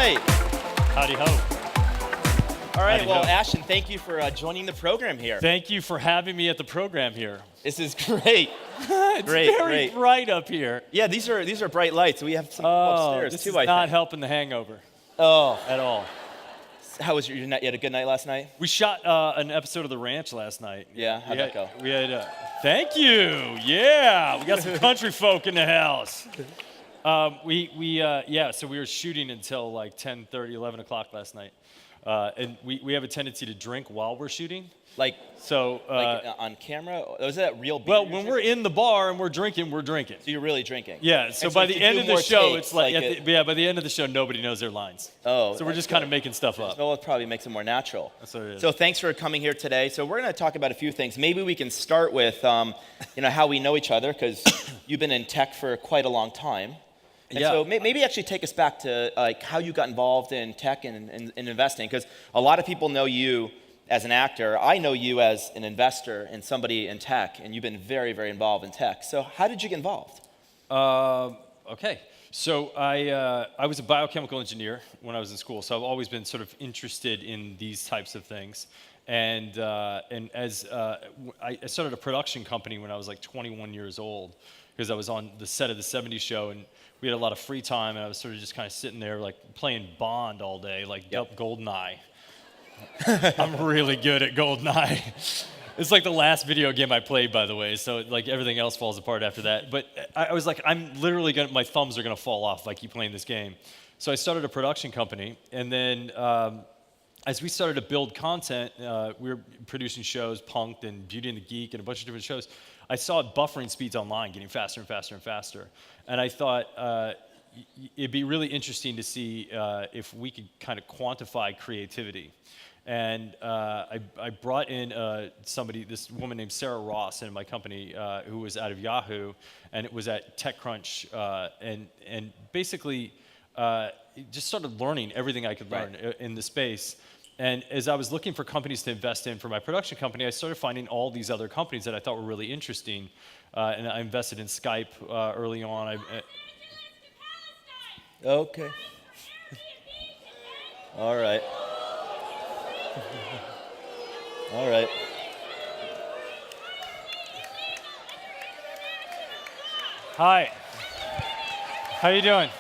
right. Howdy ho. All right, Howdy well, ho. Ashton, thank you for joining the program here. Thank you for having me at the program here. This is great. It's Great, very great. bright up here. Yeah, these are bright lights. We have some upstairs this too, is I not think. helping the hangover Oh, at all. how was your night? You had a good night last night? We shot an episode of The Ranch last night. Yeah, how'd that go? We had. Thank you. Yeah, we got some country folk in the house. So we were shooting until like 10:30, 11 o'clock last night, and we have a tendency to drink while we're shooting. Like on camera? Was that real beer? Well, when we're in the bar and we're drinking, we're drinking. So you're really drinking? Yeah, so And by to the do end of the more show, takes, it's like, like by the end of the show, nobody knows their lines. Oh, so we're that's just kind of good. making stuff up. Well, it probably makes it more natural. That's what it is. So thanks for coming here today. So we're going to talk about a few things. Maybe we can start with, how we know each other, because you've been in tech for quite a long time. And Yeah. so maybe actually take us back to like how you got involved in tech and investing, because a lot of people know you as an actor. I know you as an investor and somebody in tech, and you've been very, very involved in tech. So how did you get involved? Okay. So I was a biochemical engineer when I was in school, so I've always been sort of interested in these types of things. And as I started a production company when I was like 21 years old, because I was on the set of the 70s show, and we had a lot of free time, and I was sort of just kind of sitting there like playing Bond all day, like GoldenEye. I'm really good at GoldenEye. It's like the last video game I played, by the way, so like everything else falls apart after that. But I was like, I'm literally my thumbs are gonna fall off if I keep playing this game. So I started a production company, and then as we started to build content, we were producing shows, Punk'd and Beauty and the Geek and a bunch of different shows. I saw buffering speeds online getting faster and faster and faster. And I thought it'd be really interesting to see if we could kind of quantify creativity. And I brought in this woman named Sarah Ross into my company who was out of Yahoo, and it was at TechCrunch, and basically just started learning everything I could learn in the space. And as I was looking for companies to invest in for my production company, I started finding all these other companies that I thought were really interesting. And I invested in Skype early on. Okay. All right. All right. Hi. How you doing?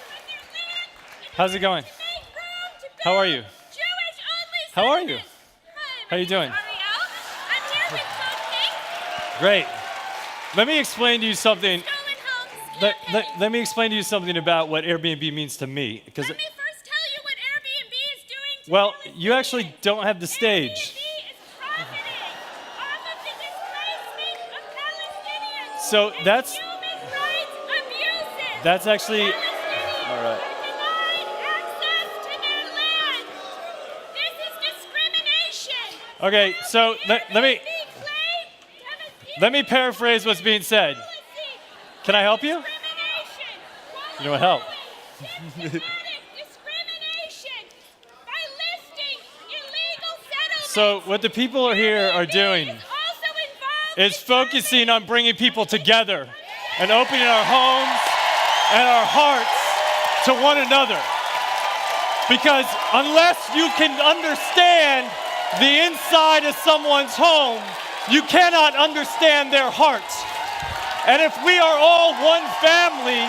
How's it going? How are you? How are you? How you doing? Great. Let me explain to you something. Let me explain to you something about what Airbnb means to me. Let me first tell you what Airbnb is doing to Well, Palestinians. you actually don't have the stage. Airbnb is profiting off of the displacement of Palestinians So and that's human rights abuses. that's actually All right. Palestinians are denied access to their land. This is discrimination. okay. So let me paraphrase what's being said. Can I help you? You know what? Help. Discrimination by listing illegal settlements. So what the people are here are doing Is also involved is in focusing on bringing people together and opening our homes and our hearts to one another. Because unless you can understand the inside of someone's home, you cannot understand their heart. And if we are all one family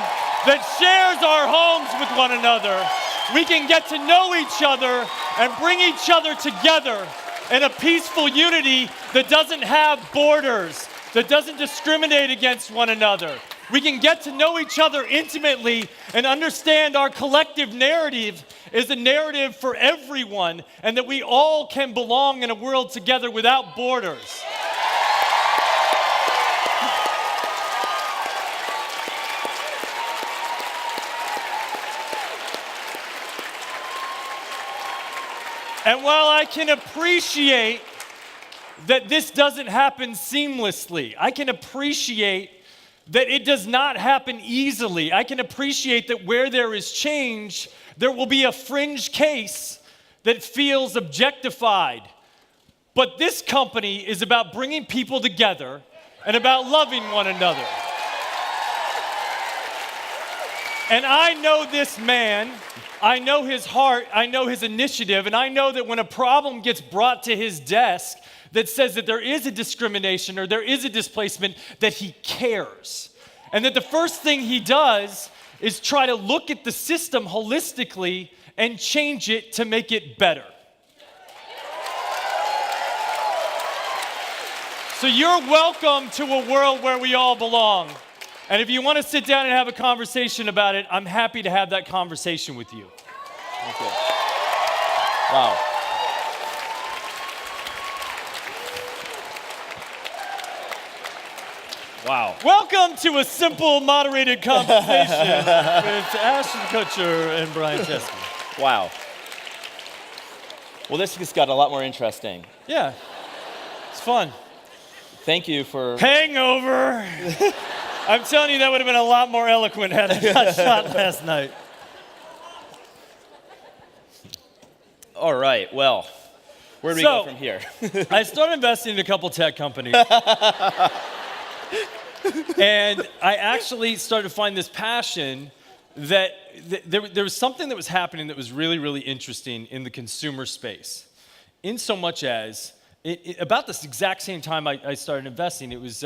that shares our homes with one another, we can get to know each other and bring each other together in a peaceful unity that doesn't have borders, that doesn't discriminate against one another. We can get to know each other intimately and understand our collective narrative is a narrative for everyone, and that we all can belong in a world together without borders. And while I can appreciate that this doesn't happen seamlessly, I can appreciate that it does not happen easily. I can appreciate that where there is change, there will be a fringe case that feels objectified. But this company is about bringing people together and about loving one another. And I know this man I know his heart, I know his initiative, and I know that when a problem gets brought to his desk that says that there is a discrimination or there is a displacement, that he cares. And that the first thing he does is try to look at the system holistically and change it to make it better. So you're welcome to a world where we all belong. And if you want to sit down and have a conversation about it, I'm happy to have that conversation with you. Thank you. Wow. Wow. Welcome to a simple, moderated conversation with Ashton, Kutcher, and Brian Chesky. Wow. Well, this just got a lot more interesting. Yeah, it's fun. Thank you for... Hangover. I'm telling you, that would have been a lot more eloquent had I got shot last night. All right, well, where do we go from here? I started investing in a couple tech companies. And I actually started to find this passion that there was something that was happening that was really, really interesting in the consumer space. In so much as, about this exact same time I started investing, it was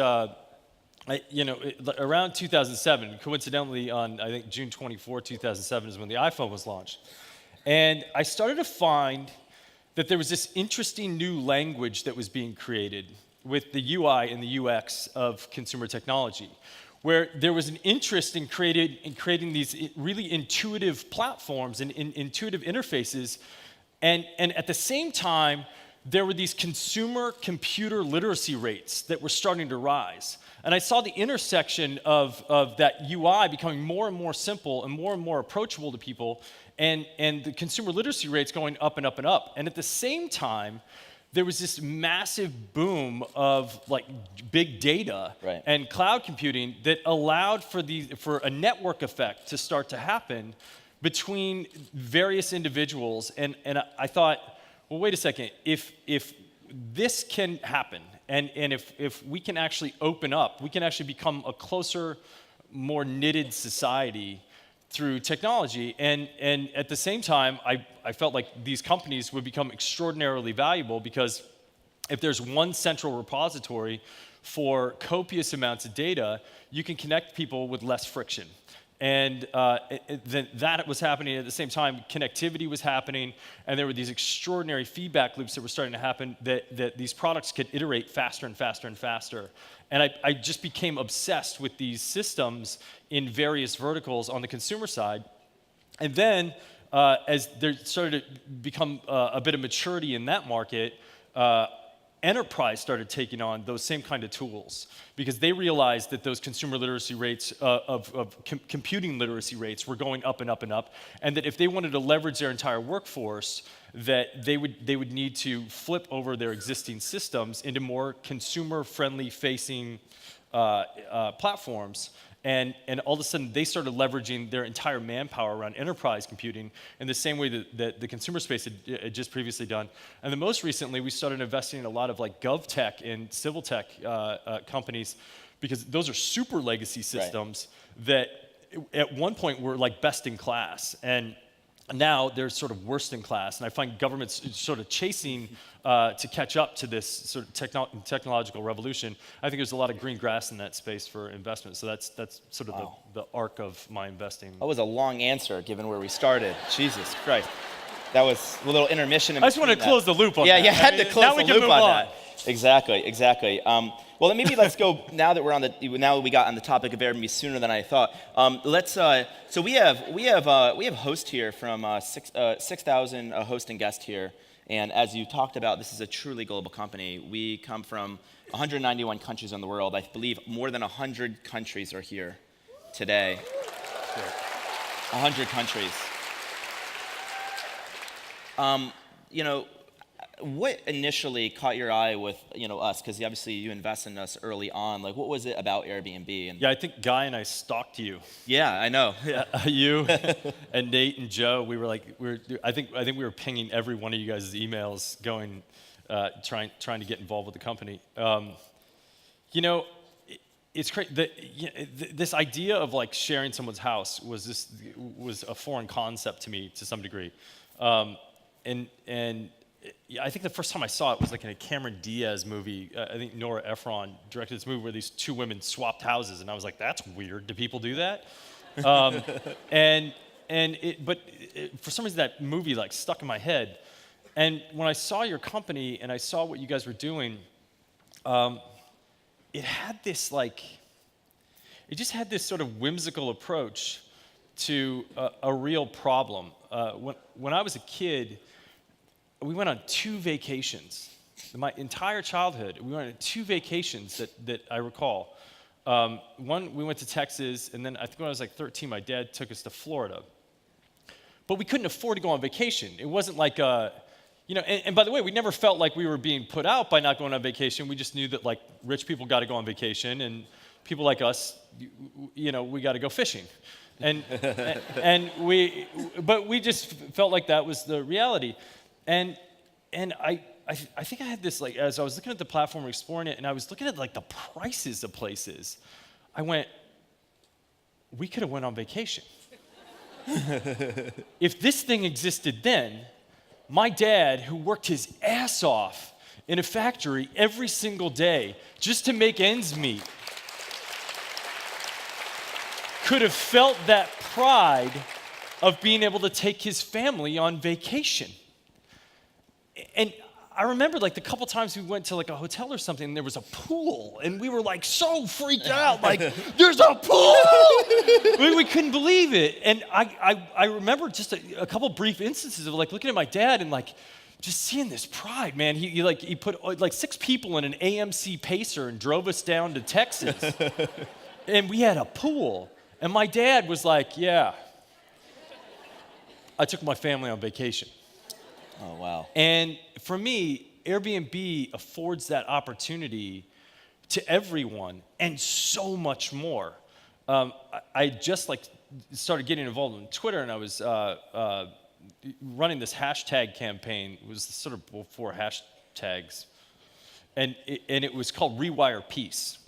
around 2007, coincidentally on, I think, June 24, 2007 is when the iPhone was launched. And I started to find that there was this interesting new language that was being created with the UI and the UX of consumer technology, where there was an interest in creating these really intuitive platforms and intuitive interfaces. And at the same time, there were these consumer computer literacy rates that were starting to rise. And I saw the intersection of that UI becoming more and more simple and more approachable to people, and the consumer literacy rates going up and up and up. And at the same time, there was this massive boom of like big data and cloud computing that allowed for a network effect to start to happen between various individuals. And I thought, well, wait a second, if this can happen, and if we can actually open up, we can actually become a closer, more knitted society through technology. And at the same time, I felt like these companies would become extraordinarily valuable, because if there's one central repository for copious amounts of data, you can connect people with less friction. And that was happening at the same time. Connectivity was happening, and there were these extraordinary feedback loops that were starting to happen that these products could iterate faster and faster and faster. And I just became obsessed with these systems in various verticals on the consumer side. And then, as there started to become a bit of maturity in that market, enterprise started taking on those same kind of tools, because they realized that those consumer literacy rates computing literacy rates were going up and up and up, and that if they wanted to leverage their entire workforce, that they would need to flip over their existing systems into more consumer-friendly facing platforms. And all of a sudden, they started leveraging their entire manpower around enterprise computing in the same way that the consumer space had just previously done. And then most recently, we started investing in a lot of like gov tech and civil tech companies, because those are super legacy systems that at one point were like best in class. And now they're sort of worst in class. And I find governments sort of chasing to catch up to this sort of technological revolution. I think there's a lot of green grass in that space for investment. So that's sort of the arc of my investing. That was a long answer, given where we started. Jesus Christ. That was a little intermission. I just want to close the loop on that. Yeah, you had to close the loop on that. Exactly. Well, then maybe let's go, now that we got on the topic of Airbnb sooner than I thought. So we have host here from 6,000 hosting guest here. And as you talked about, this is a truly global company. We come from 191 countries in the world. I believe more than 100 countries are here today. 100 countries. What initially caught your eye with us? Because obviously you invested in us early on. Like, what was it about Airbnb? Yeah, I think Guy and I stalked you. Yeah, I know. You and Nate and Joe. I think we were pinging every one of you guys' emails, trying to get involved with the company. it's crazy. This idea of like sharing someone's house was a foreign concept to me to some degree, and I think the first time I saw it was like in a Cameron Diaz movie. I think Nora Ephron directed this movie where these two women swapped houses, and I was like, that's weird. Do people do that? But for some reason that movie like stuck in my head. And when I saw your company and I saw what you guys were doing, it just had this sort of whimsical approach to a real problem. When I was a kid, we went on 2 vacations. My entire childhood, we went on 2 vacations that I recall. One, we went to Texas, and then I think when I was like 13, my dad took us to Florida. But we couldn't afford to go on vacation. It wasn't like, and by the way, we never felt like we were being put out by not going on vacation. We just knew that like rich people got to go on vacation, and people like us, we got to go fishing. But we just felt like that was the reality. And I think I had this, like, as I was looking at the platform, exploring it, and I was looking at, like, the prices of places, I went, we could have went on vacation. If this thing existed then, my dad, who worked his ass off in a factory every single day just to make ends meet, could have felt that pride of being able to take his family on vacation. And I remember like the couple times we went to like a hotel or something, and there was a pool, and we were like so freaked out, like, there's a pool! we couldn't believe it. And I remember just a couple brief instances of like looking at my dad and like just seeing this pride, man. He put like 6 people in an AMC Pacer and drove us down to Texas. And we had a pool. And my dad was like, yeah, I took my family on vacation. Oh, wow. And for me, Airbnb affords that opportunity to everyone and so much more. I just like started getting involved in Twitter, and I was running this hashtag campaign. It was sort of before hashtags. And it was called Rewire Peace.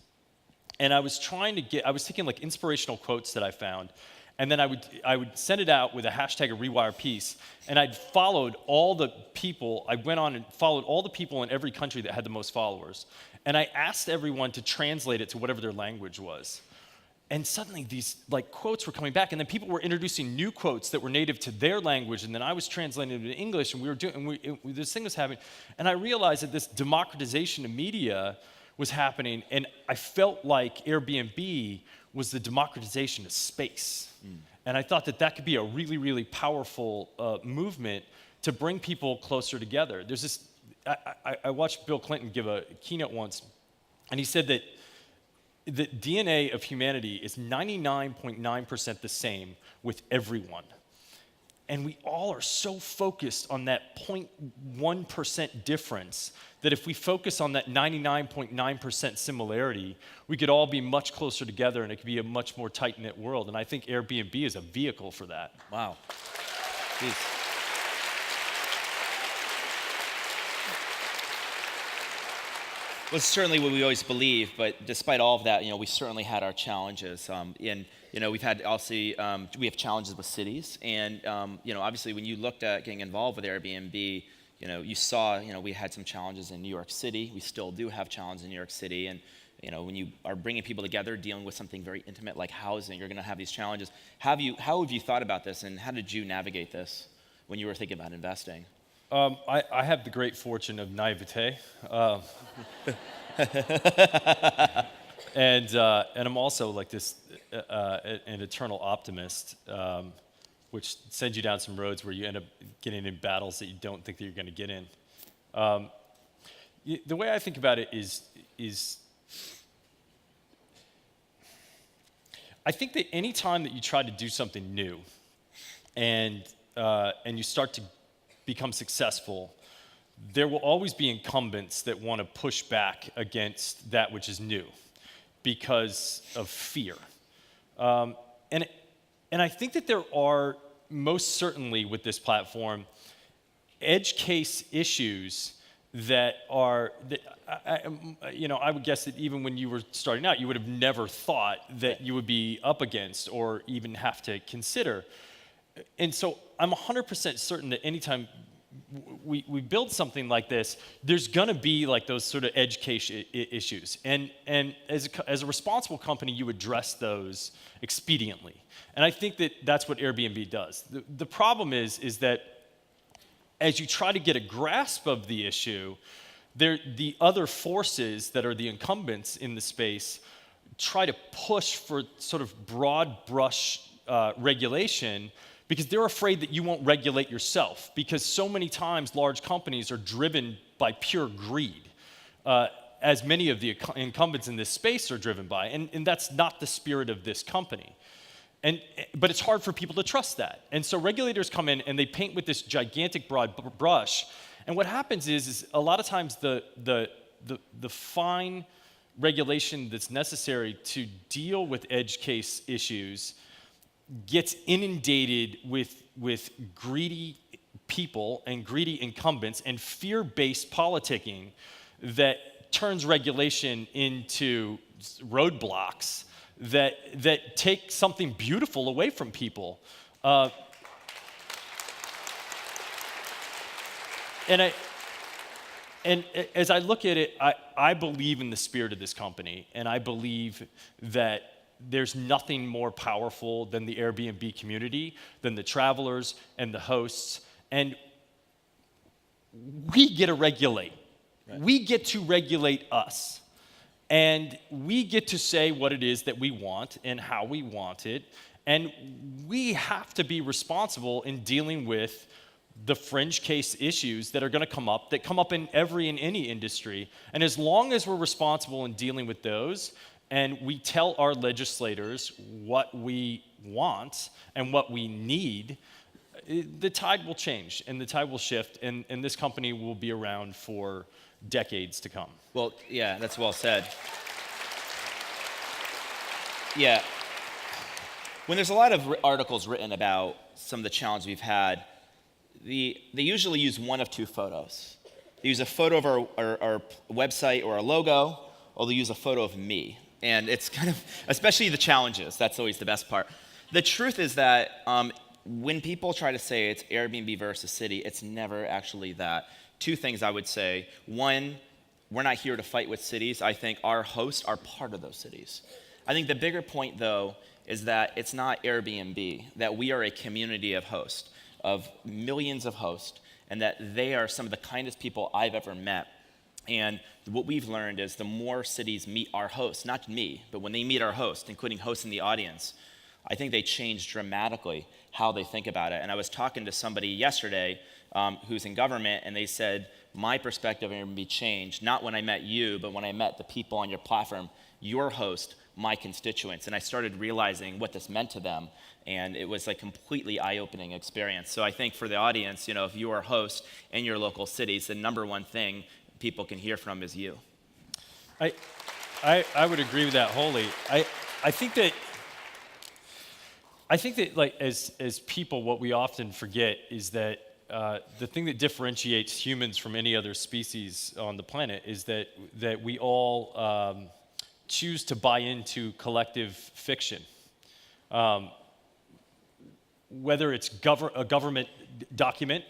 And I was taking like inspirational quotes that I found, and then I would send it out with a hashtag of Rewire Peace, and I'd followed all the people. I went on and followed all the people in every country that had the most followers, and I asked everyone to translate it to whatever their language was. And suddenly these like quotes were coming back, and then people were introducing new quotes that were native to their language, and then I was translating it into English, and this thing was happening, and I realized that this democratization of media was happening, and I felt like Airbnb was the democratization of space. And I thought that could be a really, really powerful movement to bring people closer together. There's this, I watched Bill Clinton give a keynote once, and he said that the DNA of humanity is 99.9% the same with everyone. And we all are so focused on that 0.1% difference that if we focus on that 99.9% similarity, we could all be much closer together, and it could be a much more tight-knit world. And I think Airbnb is a vehicle for that. Wow. Jeez. Well, it's certainly what we always believe, but despite all of that, we certainly had our challenges. We've had obviously we have challenges with cities, and obviously when you looked at getting involved with Airbnb, you saw we had some challenges in New York City. We still do have challenges in New York City, and when you are bringing people together, dealing with something very intimate like housing, you're going to have these challenges. How have you thought about this, and how did you navigate this when you were thinking about investing? I have the great fortune of naivete. And I'm also like this, an eternal optimist, which sends you down some roads where you end up getting in battles that you don't think that you're going to get in. The way I think about it is I think that any time that you try to do something new, and you start to become successful, there will always be incumbents that want to push back against that which is new because of fear. And I think that there are, most certainly with this platform, edge case issues that I would guess that even when you were starting out, you would have never thought that you would be up against or even have to consider. And so I'm 100% certain that anytime we build something like this, there's gonna be like those sort of edge case issues. And as a responsible company, you address those expediently. And I think that that's what Airbnb does. The problem is that as you try to get a grasp of the issue, the other forces that are the incumbents in the space try to push for sort of broad brush regulation because they're afraid that you won't regulate yourself, because so many times large companies are driven by pure greed, as many of the incumbents in this space are driven by, and that's not the spirit of this company. But it's hard for people to trust that. And so regulators come in and they paint with this gigantic broad brush, and what happens is a lot of times the fine regulation that's necessary to deal with edge case issues gets inundated with greedy people and greedy incumbents and fear-based politicking that turns regulation into roadblocks that take something beautiful away from people. And as I look at it, I believe in the spirit of this company, and I believe that there's nothing more powerful than the Airbnb community, than the travelers and the hosts, and we get to regulate. Right. We get to regulate us, and we get to say what it is that we want and how we want it, and we have to be responsible in dealing with the fringe case issues that are going to come up, that come up in any industry. And as long as we're responsible in dealing with those, and we tell our legislators what we want and what we need, the tide will change and the tide will shift, and this company will be around for decades to come. Well, yeah, that's well said. Yeah. When there's a lot of articles written about some of the challenges we've had, they usually use one of two photos. They use a photo of our website or our logo, or they use a photo of me. And it's kind of, especially the challenges, that's always the best part. The truth is that when people try to say it's Airbnb versus city, it's never actually that. Two things I would say. One, we're not here to fight with cities. I think our hosts are part of those cities. I think the bigger point, though, is that it's not Airbnb, that we are a community of hosts, of millions of hosts, and that they are some of the kindest people I've ever met. And what we've learned is the more cities meet our hosts, not me, but when they meet our hosts, including hosts in the audience, I think they change dramatically how they think about it. And I was talking to somebody yesterday who's in government, and they said, my perspective on Airbnb changed, not when I met you, but when I met the people on your platform, your host, my constituents. And I started realizing what this meant to them. And it was a completely eye-opening experience. So I think for the audience, if you are a host in your local cities, the number one thing people can hear from is you. I would agree with that wholly. I think that like as people, what we often forget is that the thing that differentiates humans from any other species on the planet is that we all choose to buy into collective fiction. Whether it's a government document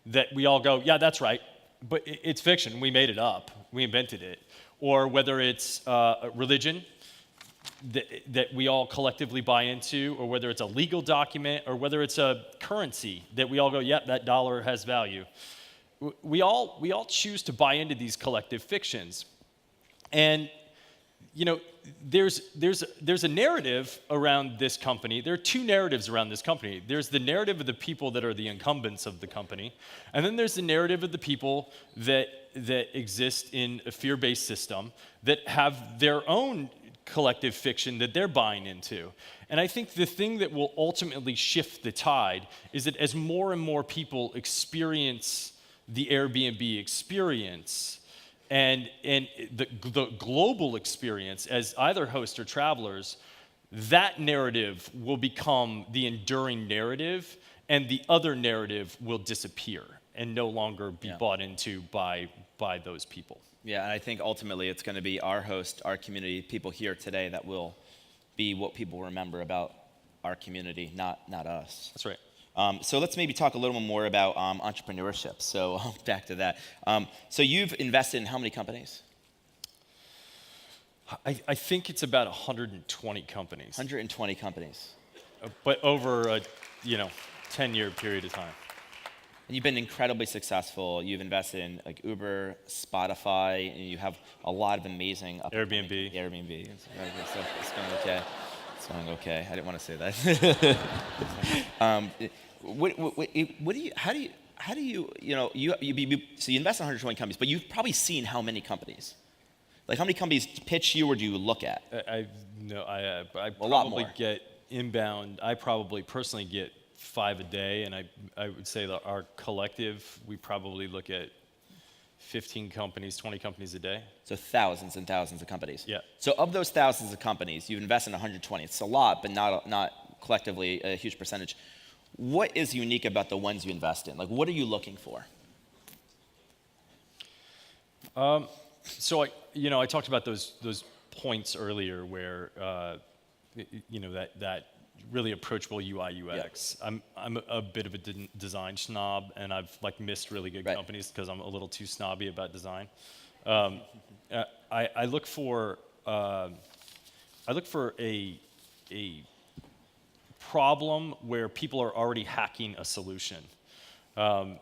that we all go, yeah, that's right, but it's fiction, we made it up, we invented it. Or whether it's a religion that we all collectively buy into, or whether it's a legal document, or whether it's a currency that we all go, yep, that dollar has value. We all choose to buy into these collective fictions. And there's a narrative around this company. There are two narratives around this company. There's the narrative of the people that are the incumbents of the company, and then there's the narrative of the people that exist in a fear-based system that have their own collective fiction that they're buying into. And I think the thing that will ultimately shift the tide is that as more and more people experience the Airbnb experience, and the global experience as either hosts or travelers, that narrative will become the enduring narrative, and the other narrative will disappear. and no longer be bought into by those people. Yeah, and I think ultimately it's going to be our host, our community, people here today that will be what people remember about our community, not us. That's right. So let's maybe talk a little more about entrepreneurship. So back to that. So you've invested in how many companies? I think it's about 120 companies. 120 companies. But over a 10-year period of time. And you've been incredibly successful. You've invested in like Uber, Spotify, and you have a lot of amazing Airbnb. Airbnb. It's going okay. It's going okay. I didn't want to say that. How do you so you invest in 120 companies, but you've probably seen how many companies? Like how many companies pitch you or do you look at? I A lot probably more. get inbound. I probably personally get 5 a day, and I would say that our collective, we probably look at 15 companies, 20 companies a day. So thousands and thousands of companies. Yeah. So of those thousands of companies, you've invested in 120. It's a lot, but not collectively a huge percentage. What is unique about the ones you invest in? Like, what are you looking for? So I talked about those points earlier where that really approachable UI UX. Yeah. I'm a bit of a design snob, and I've missed really good companies because I'm a little too snobby about design. I look for a problem where people are already hacking a solution. There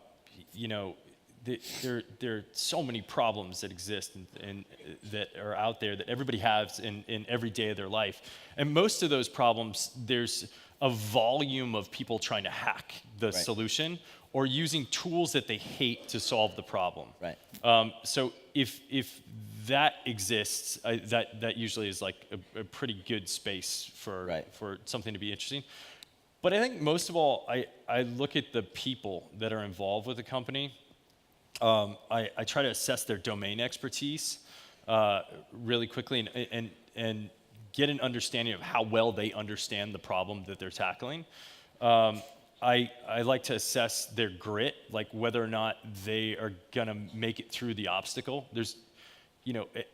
are so many problems that exist and that are out there that everybody has in every day of their life. And most of those problems, there's a volume of people trying to hack the solution or using tools that they hate to solve the problem. Right. So if that exists, that usually is like a pretty good space for something to be interesting. But I think most of all, I look at the people that are involved with the company. I try to assess their domain expertise really quickly and get an understanding of how well they understand the problem that they're tackling. I like to assess their grit, like whether or not they are gonna make it through the obstacle. There's,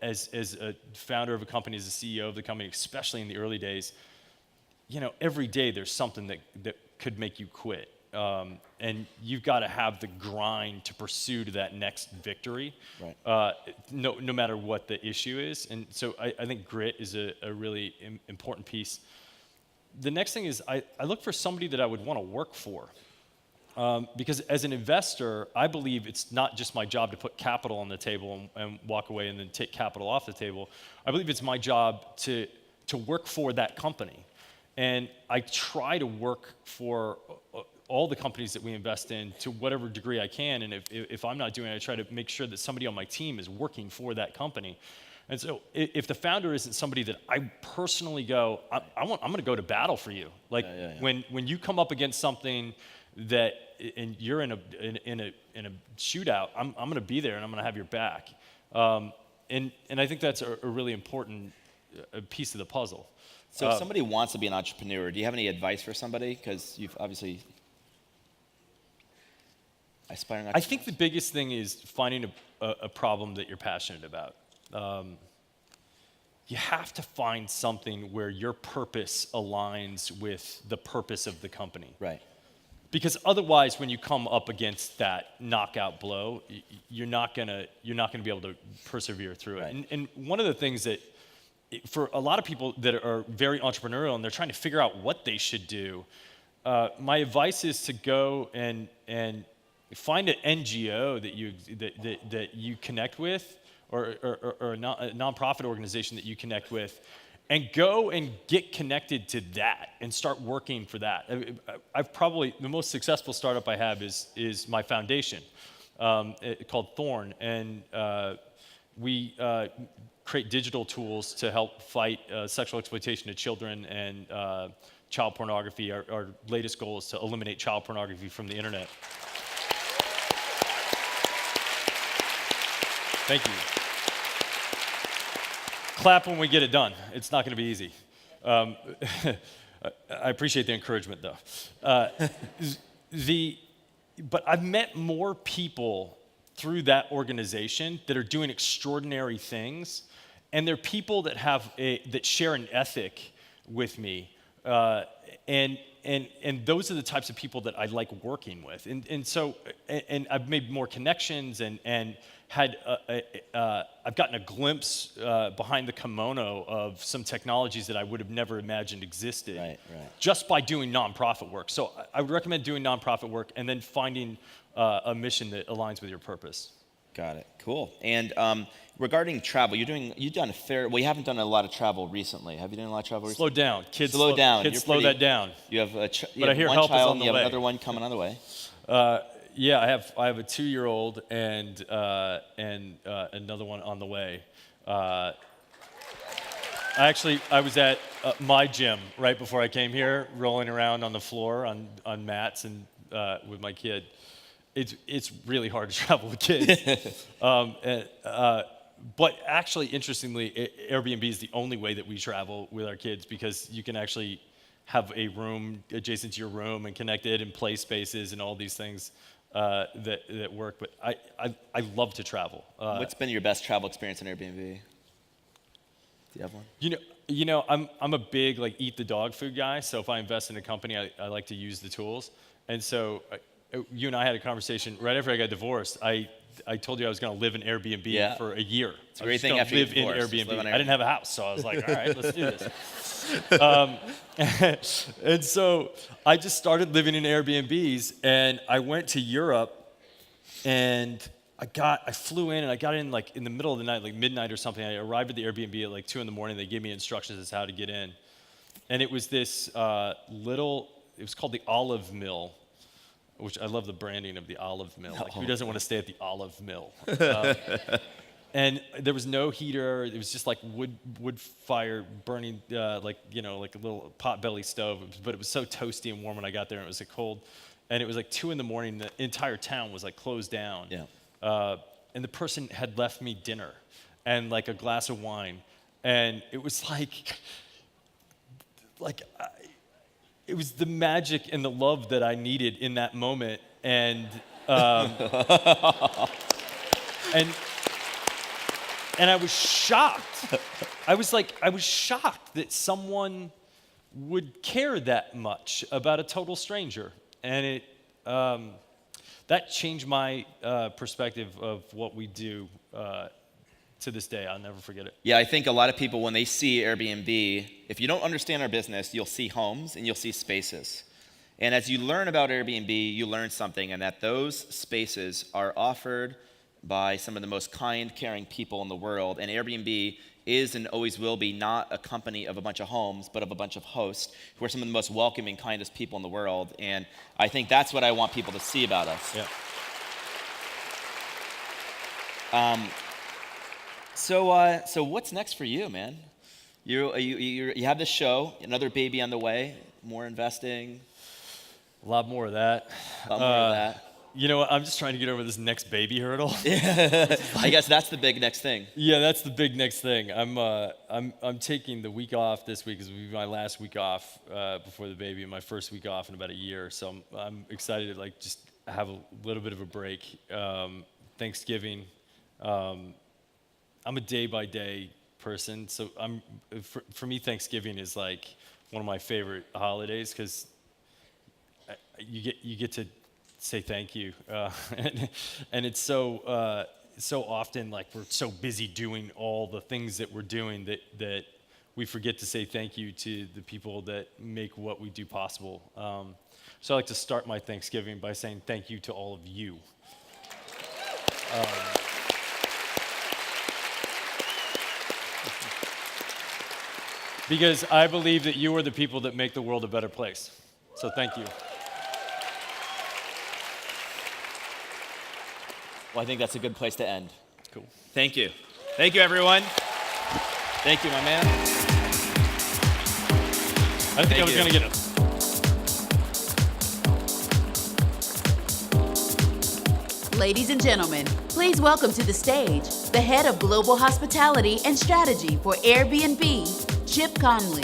as a founder of a company, as a CEO of the company, especially in the early days, every day there's something that could make you quit. And you've got to have the grind to pursue to that next victory, no matter what the issue is. And so I think grit is a really important piece. The next thing is I look for somebody that I would want to work for. Because as an investor, I believe it's not just my job to put capital on the table and walk away and then take capital off the table. I believe it's my job to work for that company. And I try to work for all the companies that we invest in to whatever degree I can. And if I'm not doing it, I try to make sure that somebody on my team is working for that company. And so if the founder isn't somebody that I personally go, I'm going to go to battle for you. Like when you come up against something that and you're in a shootout, I'm going to be there and I'm going to have your back. And I think that's a really important piece of the puzzle. So if somebody wants to be an entrepreneur, do you have any advice for somebody? Because you've obviously aspiring. I think the biggest thing is finding a problem that you're passionate about. You have to find something where your purpose aligns with the purpose of the company. Right. Because otherwise, when you come up against that knockout blow, you're not gonna be able to persevere through it. Right. And one of the things that for a lot of people that are very entrepreneurial and they're trying to figure out what they should do, my advice is to go and find an NGO that you connect with, or a nonprofit organization that you connect with, and go and get connected to that and start working for that. I've probably the most successful startup I have is my foundation called Thorn, and we create digital tools to help fight sexual exploitation of children and child pornography. Our latest goal is to eliminate child pornography from the internet. Thank you. Clap when we get it done. It's not going to be easy. I appreciate the encouragement, though. but I've met more people through that organization that are doing extraordinary things, and they're people that that share an ethic with me, and those are the types of people that I like working with, and so I've made more connections and had I've gotten a glimpse behind the kimono of some technologies that I would have never imagined existed, Right. just by doing nonprofit work. So I would recommend doing nonprofit work and then finding a mission that aligns with your purpose. Got it. Cool. And regarding travel, you've done you haven't done a lot of travel recently. Have you done a lot of travel recently? Slow down, kids. Slow down. Kids, You're slow that down. You have But I hear one help is child, on and the you have way. another one coming on the way. Yeah, I have a 2-year-old and another one on the way. I was at my gym right before I came here, rolling around on the floor on mats and with my kid. It's really hard to travel with kids. But actually, interestingly, Airbnb is the only way that we travel with our kids, because you can actually have a room adjacent to your room and connected and play spaces and all these things that work. But I love to travel. What's been your best travel experience in Airbnb? Do you have one? You know, I'm a big eat the dog food guy. So if I invest in a company, I like to use the tools. And so you and I had a conversation right after I got divorced. I told you I was going to live in Airbnb for a year. It's a great thing after you get divorced. Live in Live on Airbnb. Airbnb. I didn't have a house, so I was like, all right, let's do this. And so I just started living in Airbnbs, and I went to Europe, and I flew in, and I got in in the middle of the night, midnight or something. I arrived at the Airbnb at 2 a.m. They gave me instructions as how to get in, and it was this it was called the Olive Mill, which I love the branding of the Olive Mill. Who doesn't want to stay at the Olive Mill? And there was no heater. It was just wood fire burning, like a little potbelly stove. But it was so toasty and warm when I got there, and it was cold. And it was 2 a.m. The entire town was closed down. Yeah. And the person had left me dinner and a glass of wine, and it was it was the magic and the love that I needed in that moment, and and I was shocked. I was shocked that someone would care that much about a total stranger, and that changed my perspective of what we do. To this day, I'll never forget it. Yeah, I think a lot of people, when they see Airbnb, if you don't understand our business, you'll see homes and you'll see spaces. And as you learn about Airbnb, you learn something, and that those spaces are offered by some of the most kind, caring people in the world. And Airbnb is and always will be not a company of a bunch of homes, but of a bunch of hosts who are some of the most welcoming, kindest people in the world. And I think that's what I want people to see about us. Yeah. So what's next for you, man? You have this show, another baby on the way, more investing. A lot more of that. A lot more of that. You know what? I'm just trying to get over this next baby hurdle. I guess that's the big next thing. Yeah, that's the big next thing. I'm taking the week off this week. This will be my last week off before the baby, and my first week off in about a year. So I'm excited to just have a little bit of a break. Thanksgiving. I'm a day-by-day person, so for me, Thanksgiving is one of my favorite holidays, because you get to say thank you, and it's so often we're so busy doing all the things that we're doing that we forget to say thank you to the people that make what we do possible. So I like to start my Thanksgiving by saying thank you to all of you. Because I believe that you are the people that make the world a better place. So thank you. Well, I think that's a good place to end. Cool. Thank you. Thank you, everyone. Thank you, my man. I think I was going to get it. Ladies and gentlemen, please welcome to the stage the head of global hospitality and strategy for Airbnb, Chip Conley.